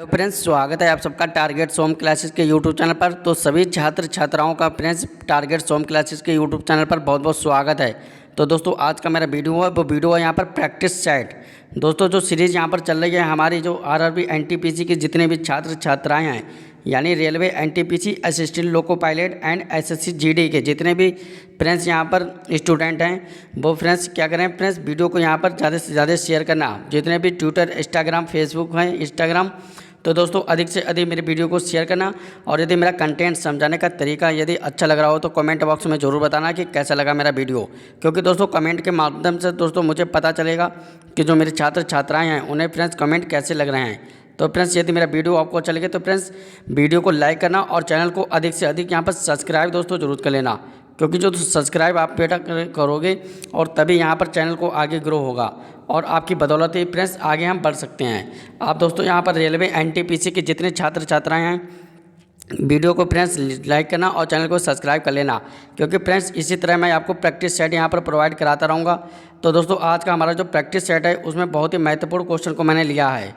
तो फ्रेंड्स स्वागत है आप सबका टारगेट सोम क्लासेस के यूट्यूब चैनल पर। तो सभी छात्र छात्राओं का फ्रेंड्स टारगेट सोम क्लासेस के यूट्यूब चैनल पर बहुत बहुत स्वागत है। तो दोस्तों आज का मेरा वीडियो है वो वीडियो है यहाँ पर प्रैक्टिस सेट। दोस्तों जो सीरीज़ यहाँ पर चल रही है हमारी जो आरआरबी एनटीपीसी के जितने भी छात्र छात्राएँ हैं यानी railway NTPC assistant loco pilot and SSC GD के जितने भी फ्रेंड्स यहाँ पर स्टूडेंट हैं वो फ्रेंड्स क्या करें फ्रेंड्स वीडियो को यहाँ पर ज़्यादा से ज़्यादा शेयर करना। जितने भी ट्विटर इंस्टाग्राम फेसबुक हैं इंस्टाग्राम तो दोस्तों अधिक से अधिक मेरे वीडियो को शेयर करना। और यदि मेरा कंटेंट समझाने का तरीका यदि अच्छा लग रहा हो तो कमेंट बॉक्स में ज़रूर बताना कि कैसा लगा मेरा वीडियो, क्योंकि दोस्तों कमेंट के माध्यम से दोस्तों मुझे पता चलेगा कि जो मेरे छात्र छात्राएं हैं उन्हें फ्रेंड्स कमेंट कैसे लग रहे हैं। तो फ्रेंड्स यदि मेरा वीडियो आपको अच्छा लगे तो फ्रेंड्स वीडियो को लाइक करना और चैनल को अधिक से अधिक यहाँ पर सब्सक्राइब दोस्तों ज़रूर कर लेना, क्योंकि जो सब्सक्राइब आप बेटा करोगे और तभी यहाँ पर चैनल को आगे ग्रो होगा और आपकी बदौलत ही फ्रेंड्स आगे हम बढ़ सकते हैं। आप दोस्तों यहाँ पर रेलवे एनटीपीसी के जितने छात्र छात्राएं हैं वीडियो को फ्रेंड्स लाइक करना और चैनल को सब्सक्राइब कर लेना, क्योंकि फ्रेंड्स इसी तरह मैं आपको प्रैक्टिस सेट यहाँ पर प्रोवाइड कराता रहूँगा। तो दोस्तों आज का हमारा जो प्रैक्टिस सेट है उसमें बहुत ही महत्वपूर्ण क्वेश्चन को मैंने लिया है।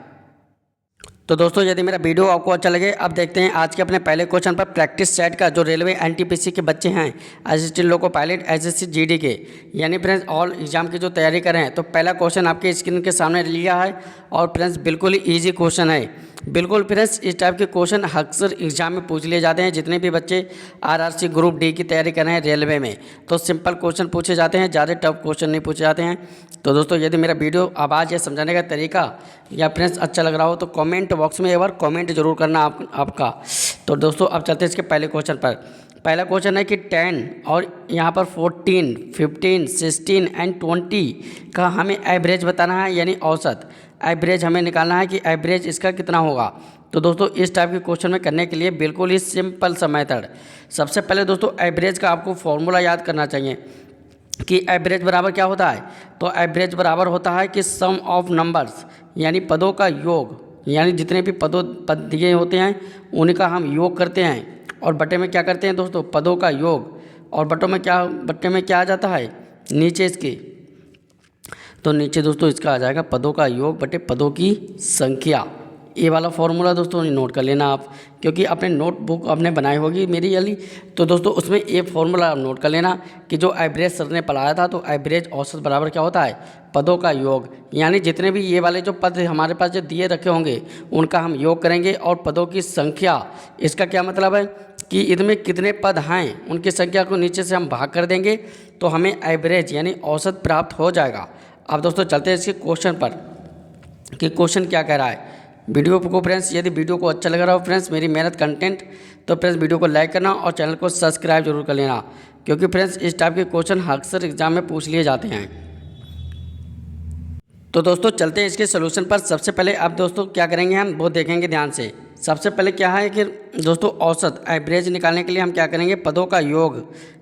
तो दोस्तों यदि मेरा वीडियो आपको अच्छा लगे अब देखते हैं आज के अपने पहले क्वेश्चन पर प्रैक्टिस सेट का। जो रेलवे एनटीपीसी के बच्चे हैं assistant loco pilot SSC GD के यानी फ्रेंड्स ऑल एग्जाम की जो तैयारी कर रहे हैं तो पहला क्वेश्चन आपके स्क्रीन के सामने लिया है और फ्रेंड्स बिल्कुल ही ईजी क्वेश्चन है। बिल्कुल फ्रेंड्स इस टाइप के क्वेश्चन अक्सर एग्जाम में पूछ लिए जाते हैं। जितने भी बच्चे आरआरसी ग्रुप डी की तैयारी कर रहे हैं रेलवे में तो सिंपल क्वेश्चन पूछे जाते हैं, ज़्यादा टफ क्वेश्चन नहीं पूछे जाते हैं। तो दोस्तों यदि मेरा वीडियो आवाज़ या समझाने का तरीका या फ्रेंड्स अच्छा लग रहा हो तो कमेंट बॉक्स में एक बार कमेंट जरूर करना आपका। तो दोस्तों अब चलते हैं इसके पहले क्वेश्चन पर। पहला क्वेश्चन है कि 10 और यहाँ पर 14, 15, 16 एंड 20 का हमें एवरेज बताना है, यानी औसत एवरेज हमें निकालना है कि एवरेज इसका कितना होगा। तो दोस्तों इस टाइप के क्वेश्चन में करने के लिए बिल्कुल ही सिंपल सा मेथड। सबसे पहले दोस्तों एवरेज का आपको फॉर्मूला याद करना चाहिए कि एवरेज बराबर क्या होता है। तो एवरेज बराबर होता है कि सम ऑफ नंबर्स यानी पदों का योग, यानी जितने भी पद दिए होते हैं उनका हम योग करते हैं और बटे में क्या करते हैं दोस्तों पदों का योग, और बटे में क्या आ जाता है नीचे इसके। तो नीचे दोस्तों इसका आ जाएगा पदों का योग बटे पदों की संख्या। ये वाला फॉर्मूला दोस्तों नोट कर लेना आप, क्योंकि अपने नोटबुक आपने बनाई होगी मेरी वाली। तो दोस्तों उसमें ये फॉर्मूला आप नोट कर लेना कि जो एवरेज सर ने पढ़ाया था तो एवरेज औसत बराबर क्या होता है पदों का योग, यानी जितने भी ये वाले जो पद हमारे पास जो दिए रखे होंगे उनका हम योग करेंगे। और पदों की संख्या इसका क्या मतलब है कि इनमें कितने पद हैं उनकी संख्या को नीचे से हम भाग कर देंगे तो हमें एवरेज यानी औसत प्राप्त हो जाएगा। अब दोस्तों चलते हैं इसके क्वेश्चन पर कि क्वेश्चन क्या कह रहा है। वीडियो को फ्रेंड्स यदि वीडियो को अच्छा लग रहा हो फ्रेंड्स मेरी मेहनत कंटेंट तो फ्रेंड्स वीडियो को लाइक करना और चैनल को सब्सक्राइब जरूर कर लेना, क्योंकि फ्रेंड्स इस टाइप के क्वेश्चन अक्सर एग्जाम में पूछ लिए जाते हैं। तो दोस्तों चलते हैं इसके सोल्यूशन पर। सबसे पहले अब दोस्तों क्या करेंगे हम वो देखेंगे ध्यान से। सबसे पहले क्या है कि दोस्तों औसत एवरेज निकालने के लिए हम क्या करेंगे पदों का योग,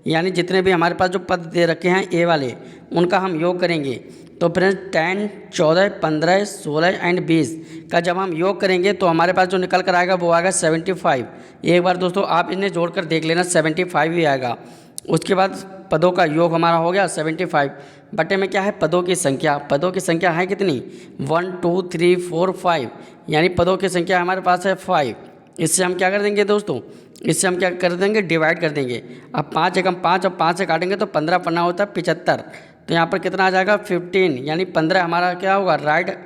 यानी जितने भी हमारे पास जो पद दे रखे हैं ए वाले उनका हम योग करेंगे। तो फ्रेंड्स 10, 14, 15, 16 एंड 20 का जब हम योग करेंगे तो हमारे पास जो निकल कर आएगा वो आएगा 75। एक बार दोस्तों आप इन्हें जोड़कर देख लेना 75 ही आएगा। उसके बाद पदों का योग हमारा हो गया 75 बटे में क्या है पदों की संख्या। पदों की संख्या है कितनी 1, 2, 3, 4, 5, यानी पदों की संख्या हमारे पास है 5। इससे हम क्या कर देंगे दोस्तों, इससे हम क्या कर देंगे डिवाइड कर देंगे। अब 5 एकम 5 और 5 से काटेंगे तो 15 पन्ना होता है 75। तो यहाँ पर कितना आ जाएगा 15, यानी 15 हमारा क्या होगा राइट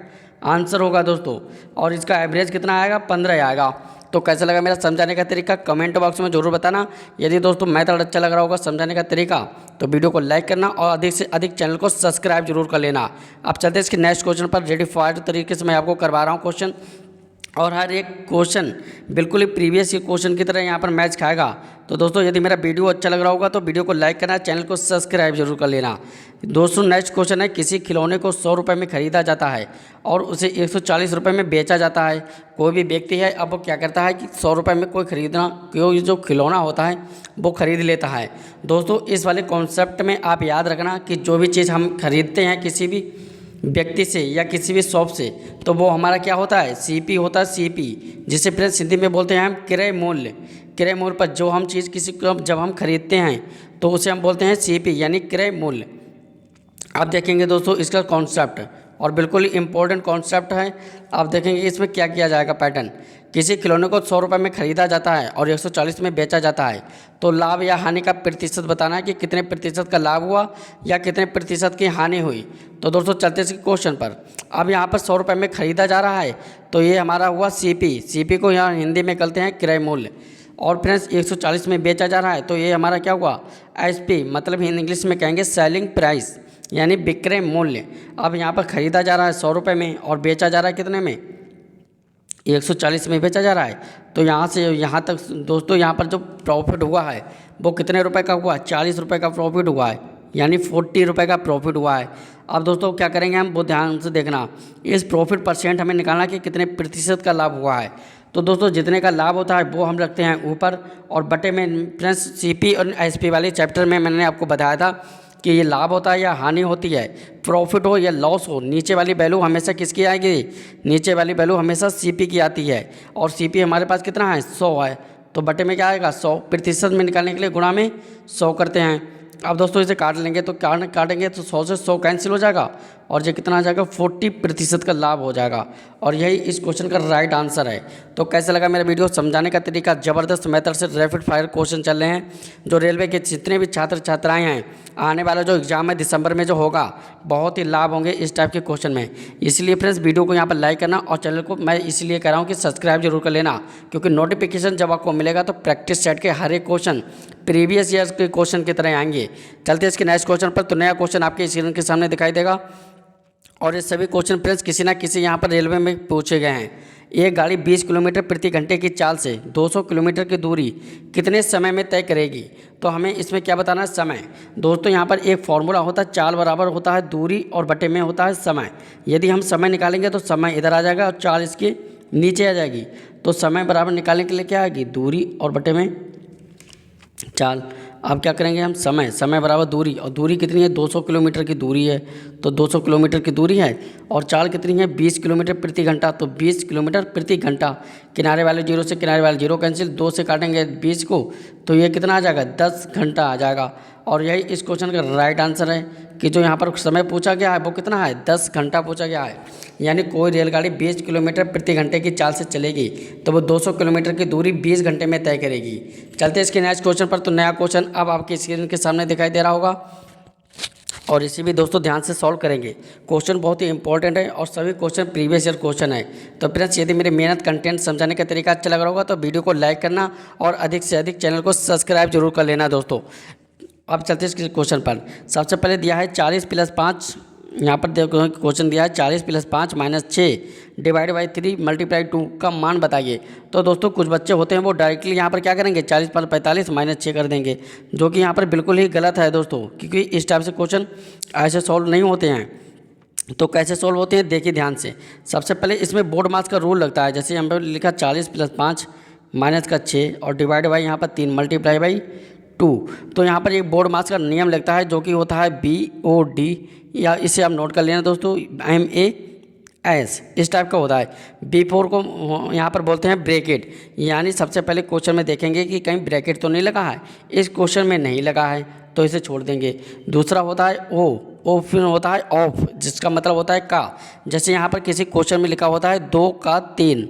आंसर होगा दोस्तों। और इसका एवरेज कितना आएगा 15 आएगा। तो कैसा लगा मेरा समझाने का तरीका कमेंट बॉक्स में जरूर बताना। यदि दोस्तों मेथड अच्छा लग रहा होगा समझाने का तरीका तो वीडियो को लाइक करना और अधिक से अधिक चैनल को सब्सक्राइब जरूर कर लेना। अब चलते हैं इसके नेक्स्ट क्वेश्चन पर। रेडी फायर तरीके से मैं आपको करवा रहा हूँ क्वेश्चन, और हर एक क्वेश्चन बिल्कुल ही प्रीवियस के क्वेश्चन की तरह यहाँ पर मैच खाएगा। तो दोस्तों यदि मेरा वीडियो अच्छा लग रहा होगा तो वीडियो को लाइक करना, चैनल को सब्सक्राइब जरूर कर लेना। दोस्तों नेक्स्ट क्वेश्चन है किसी खिलौने को 100 रुपये में खरीदा जाता है और उसे 140 रुपये में बेचा जाता है। कोई भी व्यक्ति है अब वो क्या करता है कि 100 रुपये में कोई जो खिलौना होता है वो खरीद लेता है। दोस्तों इस वाले कॉन्सेप्ट में आप याद रखना कि जो भी चीज़ हम खरीदते हैं किसी भी व्यक्ति से या किसी भी शॉप से तो वो हमारा क्या होता है सीपी होता है। सीपी जिसे फ्रेंड्स हिंदी में बोलते हैं हम क्रय मूल्य। क्रय मूल्य पर जो हम चीज़ किसी को जब हम खरीदते हैं तो उसे हम बोलते हैं सीपी यानी क्रय मूल्य। आप देखेंगे दोस्तों इसका कॉन्सेप्ट और बिल्कुल ही इम्पोर्टेंट कॉन्सेप्ट है। आप देखेंगे कि इसमें क्या किया जाएगा पैटर्न। किसी खिलौने को 100 रुपये में खरीदा जाता है और 140 में बेचा जाता है, तो लाभ या हानि का प्रतिशत बताना है कि कितने प्रतिशत का लाभ हुआ या कितने प्रतिशत की हानि हुई। तो दोस्तों चलते इस क्वेश्चन पर। अब यहाँ पर 100 रुपये में खरीदा जा रहा है, तो ये हमारा हुआ सीपी को यहाँ हिंदी में कहते हैं क्रय मूल्य। और फ्रेंड्स 140 में बेचा जा रहा है, तो ये हमारा क्या हुआ एसपी, मतलब इंग्लिश में कहेंगे सेलिंग प्राइस, यानी विक्रय मूल्य। अब यहाँ पर खरीदा जा रहा है 100 रुपये में और बेचा जा रहा है कितने में, 140 में बेचा जा रहा है। तो यहाँ से यहाँ तक दोस्तों यहाँ पर जो प्रॉफिट हुआ है वो कितने रुपए का हुआ, 40 रुपये का प्रॉफिट हुआ है, यानी 40 रुपये का प्रॉफिट हुआ है। अब दोस्तों क्या करेंगे हम, वो ध्यान से देखना, इस प्रॉफिट परसेंट हमें निकालना कि कितने प्रतिशत का लाभ हुआ है। तो दोस्तों जितने का लाभ होता है वो हम रखते हैं ऊपर, और बटे में फ्रेंड्स सीपी और एसपी वाले चैप्टर में मैंने आपको बताया था कि ये लाभ होता है या हानि होती है, प्रॉफिट हो या लॉस हो, नीचे वाली वैल्यू हमेशा किसकी आएगी, नीचे वाली वैल्यू हमेशा सीपी की आती है। और सीपी हमारे पास कितना है, 100 है, तो बटे में क्या आएगा 100, प्रतिशत में निकालने के लिए गुणा में 100 करते हैं। अब दोस्तों इसे काट लेंगे, तो काटेंगे तो 100 से 100 कैंसिल हो जाएगा और ये कितना आ जाएगा 40% का लाभ हो जाएगा। और यही इस क्वेश्चन का राइट आंसर है। तो कैसा लगा मेरा वीडियो, समझाने का तरीका ज़बरदस्त मेथड से रैपिड फायर क्वेश्चन चल रहे हैं। जो रेलवे के जितने भी छात्र छात्राएँ हैं, आने वाला जो एग्जाम है दिसंबर में जो होगा, बहुत ही लाभ होंगे इस टाइप के क्वेश्चन में। इसलिए फ्रेंड्स वीडियो को यहाँ पर लाइक करना, और चैनल को मैं इसलिए कह रहा हूँ कि सब्सक्राइब जरूर कर लेना, क्योंकि नोटिफिकेशन जब आपको मिलेगा तो प्रैक्टिस सेट के हर एक क्वेश्चन प्रीवियस ईयर के क्वेश्चन की तरह आएंगे। चलते इसके नेक्स्ट क्वेश्चन पर। तो नया क्वेश्चन आपके स्क्रीन के सामने दिखाई देगा, और ये सभी क्वेश्चन फ्रेंड्स किसी ना किसी यहाँ पर रेलवे में पूछे गए हैं। एक गाड़ी 20 किलोमीटर प्रति घंटे की चाल से 200 किलोमीटर की दूरी कितने समय में तय करेगी। तो हमें इसमें क्या बताना है, समय। दोस्तों यहाँ पर एक फॉर्मूला होता है, चाल बराबर होता है दूरी और बटे में होता है समय। यदि हम समय निकालेंगे तो समय इधर आ जाएगा और चाल इसके नीचे आ जाएगी। तो समय बराबर निकालने के लिए क्या आएगी, दूरी और बटे में चाल। अब क्या करेंगे हम, समय बराबर दूरी, और दूरी कितनी है 200 किलोमीटर की दूरी है, तो 200 किलोमीटर की दूरी है, और चाल कितनी है 20 किलोमीटर प्रति घंटा, तो 20 किलोमीटर प्रति घंटा। किनारे वाले जीरो से किनारे वाले जीरो कैंसिल, 2 से काटेंगे 20 को, तो ये कितना आ जाएगा 10 घंटा आ जाएगा। और यही इस क्वेश्चन का राइट आंसर है कि जो यहाँ पर समय पूछा गया है वो कितना है 10 घंटा पूछा गया है। यानी कोई रेलगाड़ी 20 किलोमीटर प्रति घंटे की चाल से चलेगी तो वो 200 किलोमीटर की दूरी 20 घंटे में तय करेगी। चलते इसके नेक्स्ट क्वेश्चन पर। तो नया क्वेश्चन अब आपके स्क्रीन के सामने दिखाई दे रहा होगा, और इसी भी दोस्तों ध्यान से सॉल्व करेंगे। क्वेश्चन बहुत ही इंपॉर्टेंट है और सभी क्वेश्चन प्रीवियस ईयर क्वेश्चन है। तो फ्रेंड्स यदि मेरी मेहनत कंटेंट समझाने का तरीका अच्छा लग रहा होगा तो वीडियो को लाइक करना और अधिक से अधिक चैनल को सब्सक्राइब जरूर कर लेना दोस्तों। अब चलते हैं क्वेश्चन पर। सबसे पहले दिया है 40 + 5, यहाँ पर देखो क्वेश्चन दिया है 40 + 5 - 6 डिवाइड बाई 3 × 2 का मान बताइए। तो दोस्तों कुछ बच्चे होते हैं वो डायरेक्टली यहाँ पर क्या करेंगे 40 + 45 - 6 कर देंगे, जो कि यहाँ पर बिल्कुल ही गलत है दोस्तों, क्योंकि इस टाइप से क्वेश्चन ऐसे सॉल्व नहीं होते हैं। तो कैसे सॉल्व होते हैं देखिए ध्यान से। सबसे पहले इसमें बोर्ड मास का रूल लगता है। जैसे यहाँ पर लिखा 40 + 5 - 6 और डिवाइड बाई यहाँ पर 3 × 2। तो यहाँ पर एक बोर्ड मास का नियम लगता है जो कि होता है BOD, या इसे आप नोट कर लेना दोस्तों MAS, इस टाइप का होता है। B4 को यहाँ पर बोलते हैं ब्रैकेट, यानी सबसे पहले क्वेश्चन में देखेंगे कि कहीं ब्रैकेट तो नहीं लगा है। इस क्वेश्चन में नहीं लगा है तो इसे छोड़ देंगे। दूसरा होता है O फिर होता है ऑफ, जिसका मतलब होता है का। जैसे यहाँ पर किसी क्वेश्चन में लिखा होता है 2 का 3,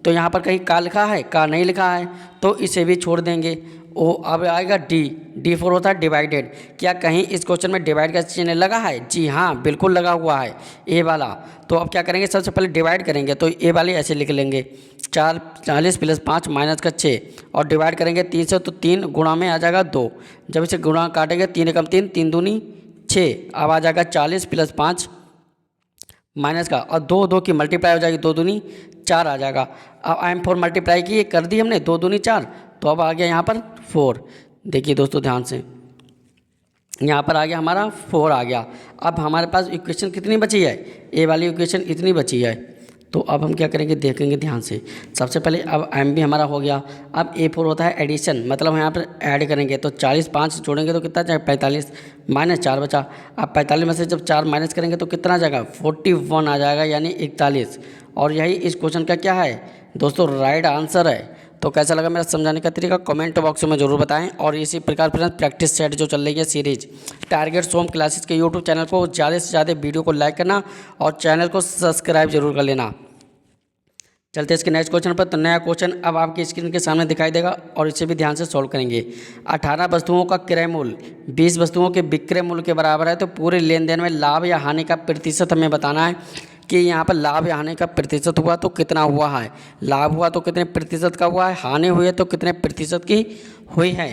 तो यहाँ पर कहीं का लिखा है, का नहीं लिखा है, तो इसे भी छोड़ देंगे। अब आएगा D4 होता है डिवाइडेड। क्या कहीं इस क्वेश्चन में डिवाइड का चिन्ह लगा है? जी हाँ, बिल्कुल लगा हुआ है, ए वाला। तो अब क्या करेंगे, सबसे पहले डिवाइड करेंगे, तो ए वाले ऐसे लिख लेंगे 40 + 5 - 6 और डिवाइड करेंगे 3 से, तो 3 गुणा में आ जाएगा 2। जब इसे गुणा काटेंगे 3 × 3 3 दूनी 6, अब आ जाएगा 40 + 5 माइनस का, और 2 की मल्टीप्लाई हो जाएगी, 2 दूनी 4 आ जाएगा। अब M4 मल्टीप्लाई की कर दी हमने, 2 दूनी 4, तो अब आ गया यहाँ पर 4। देखिए दोस्तों ध्यान से, यहाँ पर आ गया हमारा 4 आ गया। अब हमारे पास इक्वेशन कितनी बची है, ए वाली इक्वेशन इतनी बची है। तो अब हम क्या करेंगे देखेंगे ध्यान से। सबसे पहले अब M भी हमारा हो गया। अब A4 होता है एडिशन, मतलब यहाँ पर ऐड करेंगे, तो 40 5 जोड़ेंगे तो कितना जाएगा 45 -4 बचा। अब 45 में से जब 4 माइनस करेंगे तो कितना आ जाएगा 41 आ जाएगा, यानी 41। और यही इस क्वेश्चन का क्या है दोस्तों राइट आंसर है। तो कैसा लगा मेरा समझाने का तरीका कमेंट बॉक्स में जरूर बताएं। और इसी प्रकार फ्रेंड्स प्रैक्टिस सेट जो चल रही है सीरीज टारगेट सोम क्लासेस के यूट्यूब चैनल को ज़्यादा से ज़्यादा वीडियो को लाइक करना और चैनल को सब्सक्राइब जरूर कर लेना। चलते इसके नेक्स्ट क्वेश्चन पर। तो नया क्वेश्चन अब आपकी स्क्रीन के सामने दिखाई देगा और इसे भी ध्यान से सॉल्व करेंगे। 18 वस्तुओं का क्रय मूल्य 20 वस्तुओं के विक्रय मूल्य के बराबर है। तो पूरे लेन देन में लाभ या हानि का प्रतिशत हमें बताना है कि यहाँ पर लाभ या हानि का प्रतिशत हुआ तो कितना हुआ है, लाभ हुआ तो कितने प्रतिशत का हुआ है, हानि हुई है तो कितने प्रतिशत की हुई है।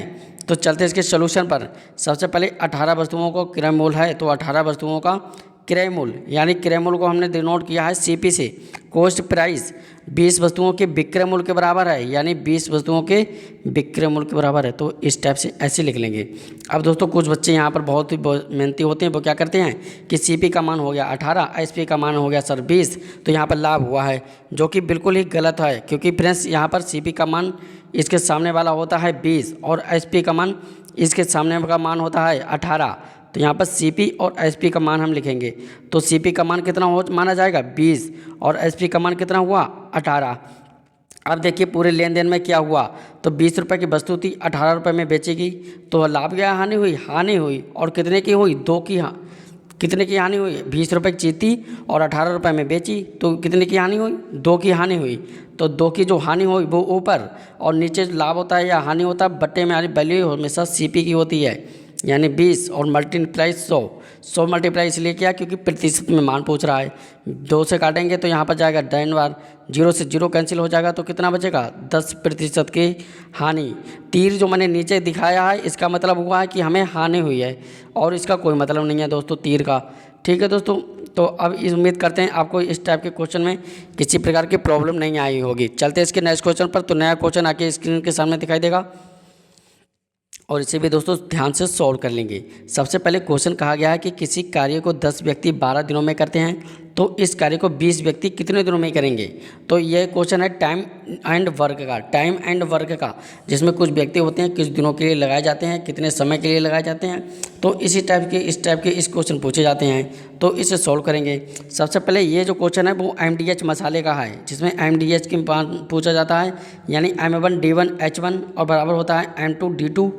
तो चलते इसके सोल्यूशन पर। सबसे पहले 18 वस्तुओं को क्रय मूल्य है, तो 18 वस्तुओं का क्रय मूल्य यानी क्रय मूल्य को हमने डिनोट किया है CP से, कॉस्ट प्राइस 20 वस्तुओं के विक्रय मूल्य के बराबर है, यानी 20 वस्तुओं के विक्रय मूल्य के बराबर है। तो इस टाइप से ऐसे लिख लेंगे। अब दोस्तों कुछ बच्चे यहाँ पर बहुत ही मेहनती होते हैं, वो क्या करते हैं कि CP का मान हो गया 18, SP का मान हो गया सर 20, तो यहाँ पर लाभ हुआ है, जो कि बिल्कुल ही गलत है। क्योंकि फ्रेंड्स यहाँ पर CP का मान इसके सामने वाला होता है 20 और SP का मान इसके सामने का मान होता है 18। तो यहाँ पर CP और SP का मान हम लिखेंगे। तो CP का मान कितना हो माना जाएगा 20 और SP का मान कितना हुआ 18। अब देखिए पूरे लेन देन में क्या हुआ, तो 20 रुपये की वस्तु थी, 18 रुपये में बेचेगी, तो लाभ या हानि हुई, हानि हुई। और कितने की हुई, 2 की। कितने की हानि हुई, 20 रुपये की चीज़ थी और 18 रुपये में बेची, तो कितने की हानि हुई, 2 की हानि हुई। तो 2 की जो हानि हुई वो ऊपर और नीचे लाभ होता है या हानि होता है बट्टे में, यानी वैल्यू हमेशा CP की होती है, यानी 20 और मल्टीप्लाई 100 मल्टीप्लाई इसलिए किया क्योंकि प्रतिशत में मान पूछ रहा है। 2 से काटेंगे तो यहाँ पर जाएगा 10 बार, 0 से 0 कैंसिल हो जाएगा, तो कितना बचेगा 10% की हानि। तीर जो मैंने नीचे दिखाया है इसका मतलब हुआ है कि हमें हानि हुई है और इसका कोई मतलब नहीं है दोस्तों तीर का। ठीक है दोस्तों, तो अब इस उम्मीद करते हैं आपको इस टाइप के क्वेश्चन में किसी प्रकार की प्रॉब्लम नहीं आई होगी। चलते हैं इसके नेक्स्ट क्वेश्चन पर। तो नया क्वेश्चन आके स्क्रीन के सामने दिखाई देगा और इसे भी दोस्तों ध्यान से सॉल्व कर लेंगे। सबसे पहले क्वेश्चन कहा गया है कि किसी कार्य को 10 व्यक्ति 12 दिनों में करते हैं, तो इस कार्य को 20 व्यक्ति कितने दिनों में करेंगे। तो यह क्वेश्चन है टाइम एंड वर्क का, टाइम एंड वर्क का, जिसमें कुछ व्यक्ति होते हैं किस दिनों के लिए लगाए जाते हैं, कितने समय के लिए लगाए जाते हैं। तो इस टाइप के इस क्वेश्चन पूछे जाते हैं, तो इसे सॉल्व करेंगे। सबसे पहले ये जो क्वेश्चन है वो MDH मसाले का है, जिसमें MDH की पूछा जाता है, यानी M1 D1 H1 और बराबर होता है M2 D2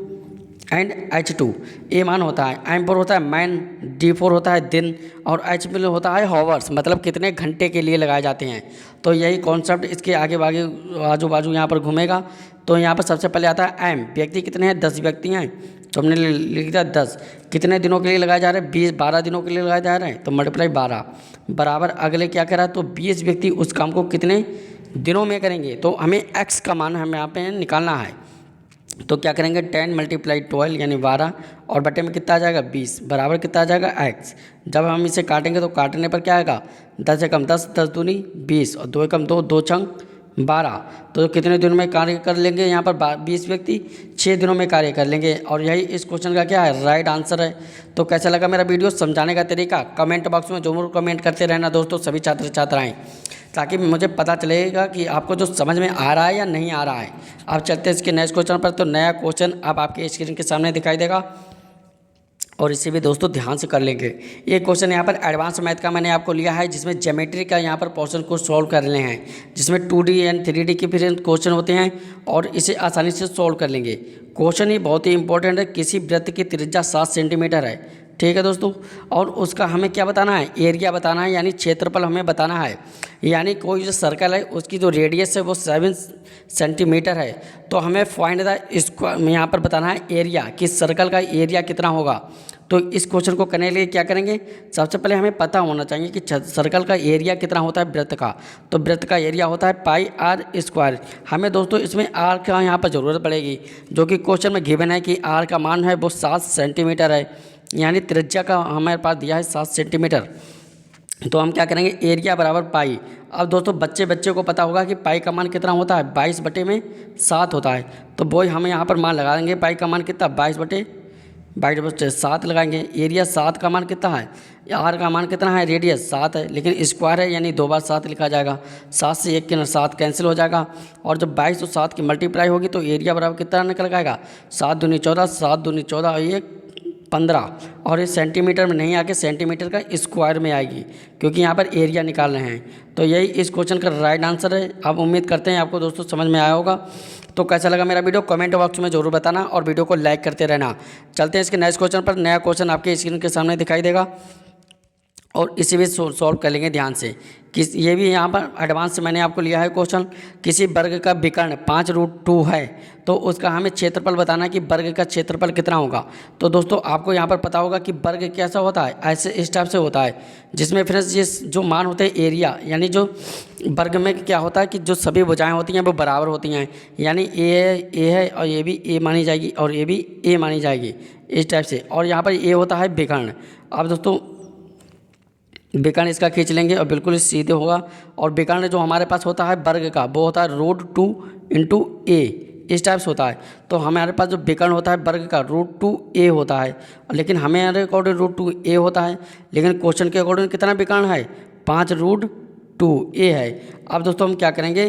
एंड H2। ए मान होता है, M4 होता है मैन, D4 होता है दिन और H में होता है हॉवर्स, मतलब कितने घंटे के लिए लगाए जाते हैं। तो यही कॉन्सेप्ट इसके आगे आजू बाजू यहाँ पर घूमेगा। तो यहाँ पर सबसे पहले आता है M, व्यक्ति कितने हैं 10 व्यक्ति हैं, तो हमने लिख दिया 10, कितने दिनों के लिए लगाए जा रहे हैं 12 दिनों के लिए लगाए जा रहे हैं, तो मल्टीप्लाई 12 बराबर अगले क्या करा, तो 20 व्यक्ति उस काम को कितने दिनों में करेंगे। तो हमें X का मान हमें यहाँ पे निकालना है, तो क्या करेंगे 10 × 12 यानी 12 और बटे में कितना आ जाएगा 20 बराबर कितना आ जाएगा x। जब हम इसे काटेंगे तो काटने पर क्या आएगा 10 एकम 10, 10 दूनी 20 और 2 एकम 2, 2 छंग 12। तो कितने दिनों में कार्य कर लेंगे, यहाँ पर 20 व्यक्ति 6 दिनों में कार्य कर लेंगे। और यही इस क्वेश्चन का क्या है राइट आंसर है। तो कैसा लगा मेरा वीडियो समझाने का तरीका, कमेंट बॉक्स में जरूर कमेंट करते रहना दोस्तों सभी छात्र छात्राएँ, ताकि मुझे पता चलेगा कि आपको जो समझ में आ रहा है या नहीं आ रहा है। अब चलते हैं इसके नेक्स्ट क्वेश्चन पर। तो नया क्वेश्चन अब आपके स्क्रीन के सामने दिखाई देगा और इसे भी दोस्तों ध्यान से कर लेंगे। ये क्वेश्चन यहाँ पर एडवांस मैथ का मैंने आपको लिया है, जिसमें ज्योमेट्री का यहाँ पर पोर्शन को सॉल्व करने हैं, जिसमें 2D एंड 3D के फिर क्वेश्चन होते हैं और इसे आसानी से सॉल्व कर लेंगे। क्वेश्चन ये बहुत ही इंपॉर्टेंट है। किसी वृत्त की त्रिज्या 7 सेंटीमीटर है, ठीक है दोस्तों, और उसका हमें क्या बताना है, एरिया बताना है, यानी क्षेत्रफल हमें बताना है। यानी कोई जो सर्कल है उसकी जो रेडियस है वो 7 सेंटीमीटर है, तो हमें फाइंड द स्क्वायर यहाँ पर बताना है एरिया, कि सर्कल का एरिया कितना होगा। तो इस क्वेश्चन को करने के लिए क्या करेंगे, सबसे पहले हमें पता होना चाहिए कि सर्कल का एरिया कितना होता है वृत्त का। तो वृत्त का एरिया होता है πr²। हमें दोस्तों इसमें r का यहाँ पर ज़रूरत पड़ेगी, जो कि क्वेश्चन में गिवन है कि r का मान है वो 7 सेंटीमीटर है, यानी त्रिज्या का हमारे पास दिया है 7 सेंटीमीटर। तो हम क्या करेंगे एरिया बराबर पाई। अब दोस्तों बच्चे को पता होगा कि पाई का मान कितना होता है 22/7 होता है। तो वही हम यहाँ पर मान लगा देंगे, पाई का मान कितना 22/7 लगाएंगे। एरिया 7 का मान कितना है, आर का मान कितना है, रेडियस 7 है, लेकिन स्क्वायर है यानी 2 बार 7 लिखा जाएगा। 7 से 1 के 7 कैंसिल हो जाएगा, और जब 22 और 7 की मल्टीप्लाई होगी तो एरिया बराबर कितना निकल आएगा 7 दूनी 14, 7 दूनी 14 और 1 15 और ये सेंटीमीटर में नहीं आके सेंटीमीटर का स्क्वायर में आएगी, क्योंकि यहाँ पर एरिया निकाल रहे हैं। तो यही इस क्वेश्चन का राइट आंसर है। अब उम्मीद करते हैं आपको दोस्तों समझ में आया होगा। तो कैसा लगा मेरा वीडियो कमेंट बॉक्स में ज़रूर बताना और वीडियो को लाइक करते रहना। चलते हैं इसके नेक्स्ट क्वेश्चन पर। नया क्वेश्चन आपके स्क्रीन के सामने दिखाई देगा और इसी भी सॉल्व कर लेंगे ध्यान से। ये भी यहाँ पर एडवांस से मैंने आपको लिया है क्वेश्चन। किसी वर्ग का विकर्ण 5√2 है तो उसका हमें क्षेत्रफल बताना है कि वर्ग का क्षेत्रफल कितना होगा। तो दोस्तों आपको यहाँ पर पता होगा कि वर्ग कैसा होता है, ऐसे इस टाइप से होता है, जिसमें फ्रेंड्स ये जो मान होते हैं एरिया, यानी जो वर्ग में क्या होता है कि जो सभी भुजाएं होती हैं वो बराबर होती हैं, यानी ए है और ये भी ए मानी जाएगी और ये भी ए मानी जाएगी इस टाइप से। और यहाँ पर ए होता है विकर्ण। अब दोस्तों विकर्ण इसका खींच लेंगे और बिल्कुल सीधे होगा। और विकर्ण जो हमारे पास होता है वर्ग का वो होता है √2 × a, इस टाइप से होता है। तो हमारे पास जो विकर्ण होता है वर्ग का √2a होता है, लेकिन हमारे अकॉर्डिंग √2a होता है, लेकिन क्वेश्चन के अकॉर्डिंग कितना विकर्ण है, 5√2a है। अब दोस्तों हम क्या करेंगे,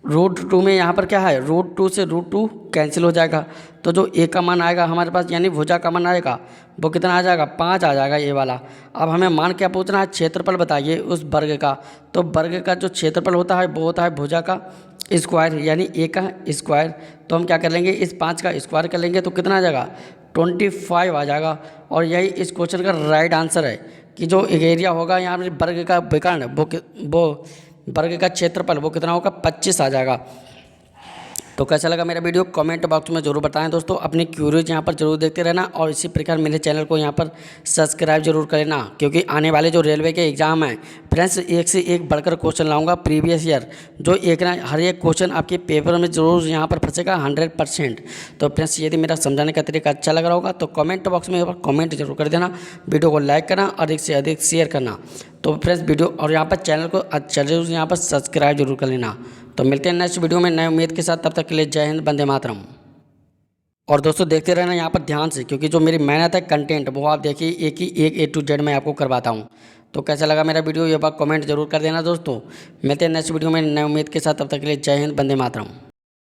√2 में यहाँ पर क्या है, √2 से √2 कैंसिल हो जाएगा। तो जो ए का मान आएगा हमारे पास, यानी भुजा का मान आएगा वो कितना आ जाएगा, 5 आ जाएगा ये वाला। अब हमें मान क्या पूछना है, क्षेत्रफल बताइए उस वर्ग का। तो वर्ग का जो क्षेत्रफल होता है वो होता है भुजा का स्क्वायर, यानी ए का स्क्वायर। तो हम क्या कर लेंगे, इस 5 का स्क्वायर कर लेंगे तो कितना आ जाएगा, 25 आ जाएगा। और यही इस क्वेश्चन का राइट आंसर है कि जो एरिया होगा यहाँ पर वर्ग का विकर्ण वो वर्ग का क्षेत्रफल वो कितना होगा, 25 आ जाएगा। तो कैसा लगा मेरा वीडियो कमेंट बॉक्स में ज़रूर बताएं दोस्तों। अपनी क्यूरीज यहाँ पर जरूर देखते रहना और इसी प्रकार मेरे चैनल को यहाँ पर सब्सक्राइब जरूर कर लेना, क्योंकि आने वाले जो रेलवे के एग्ज़ाम हैं फ्रेंड्स, एक से एक बढ़कर क्वेश्चन लाऊंगा प्रीवियस ईयर, जो एक ना हर एक क्वेश्चन आपके पेपर में जरूर यहाँ पर फंसेगा 100%। तो फ्रेंड्स यदि मेरा समझाने का तरीका अच्छा लग रहा होगा तो कमेंट बॉक्स में कमेंट जरूर कर देना, वीडियो को लाइक करना और अधिक से अधिक शेयर करना। तो फ्रेंड्स वीडियो और यहाँ पर चैनल को जरूर यहाँ पर सब्सक्राइब जरूर कर लेना। तो मिलते हैं नेक्स्ट वीडियो में नए उम्मीद के साथ, तब तक के लिए जय हिंद, वंदे मातरम। और दोस्तों देखते रहना यहाँ पर ध्यान से, क्योंकि जो मेरी मेहनत है कंटेंट वो आप देखिए एक A to Z मैं आपको करवाता हूँ। तो कैसा लगा मेरा वीडियो ये बात कमेंट जरूर कर देना दोस्तों। मिलते हैं नेक्स्ट वीडियो में नए उम्मीद के साथ, तब तक के लिए जय हिंद, वंदे मातरम।